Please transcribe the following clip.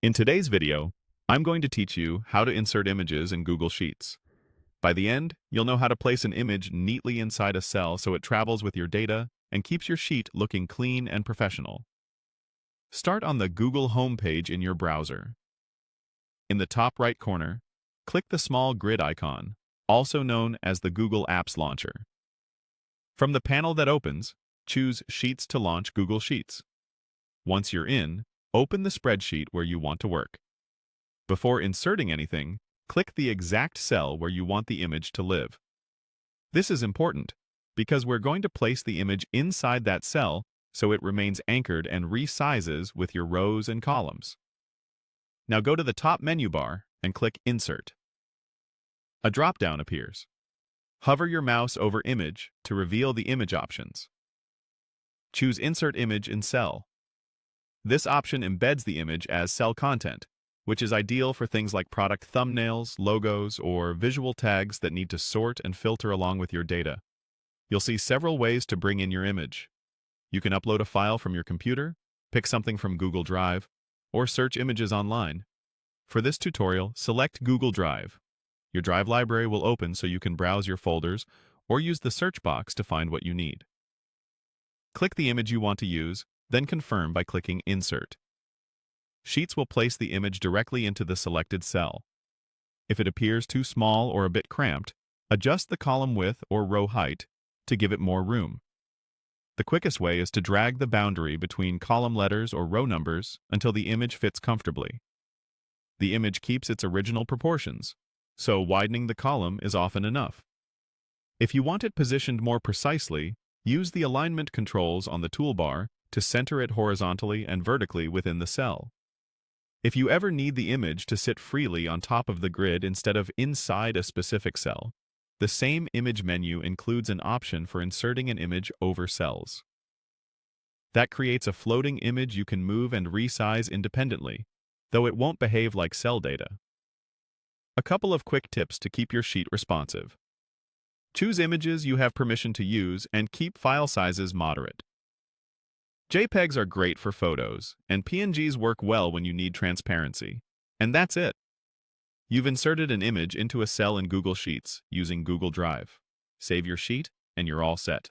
In today's video, I'm going to teach you how to insert images in Google Sheets. By the end, you'll know how to place an image neatly inside a cell so it travels with your data and keeps your sheet looking clean and professional. Start on the Google homepage in your browser. In the top right corner, click the small grid icon, also known as the Google Apps Launcher. From the panel that opens, choose Sheets to launch Google Sheets. Once you're in, open the spreadsheet where you want to work. Before inserting anything, click the exact cell where you want the image to live. This is important because we're going to place the image inside that cell so it remains anchored and resizes with your rows and columns. Now go to the top menu bar and click Insert. A drop-down appears. Hover your mouse over Image to reveal the image options. Choose Insert Image in Cell. This option embeds the image as cell content, which is ideal for things like product thumbnails, logos, or visual tags that need to sort and filter along with your data. You'll see several ways to bring in your image. You can upload a file from your computer, pick something from Google Drive, or search images online. For this tutorial, select Google Drive. Your Drive library will open so you can browse your folders or use the search box to find what you need. Click the image you want to use, then confirm by clicking Insert. Sheets will place the image directly into the selected cell. If it appears too small or a bit cramped, adjust the column width or row height to give it more room. The quickest way is to drag the boundary between column letters or row numbers until the image fits comfortably. The image keeps its original proportions, so widening the column is often enough. If you want it positioned more precisely, use the alignment controls on the toolbar to center it horizontally and vertically within the cell. If you ever need the image to sit freely on top of the grid instead of inside a specific cell, the same image menu includes an option for inserting an image over cells. That creates a floating image you can move and resize independently, though it won't behave like cell data. A couple of quick tips to keep your sheet responsive. Choose images you have permission to use and keep file sizes moderate. JPEGs are great for photos, and PNGs work well when you need transparency. And that's it. You've inserted an image into a cell in Google Sheets using Google Drive. Save your sheet, and you're all set.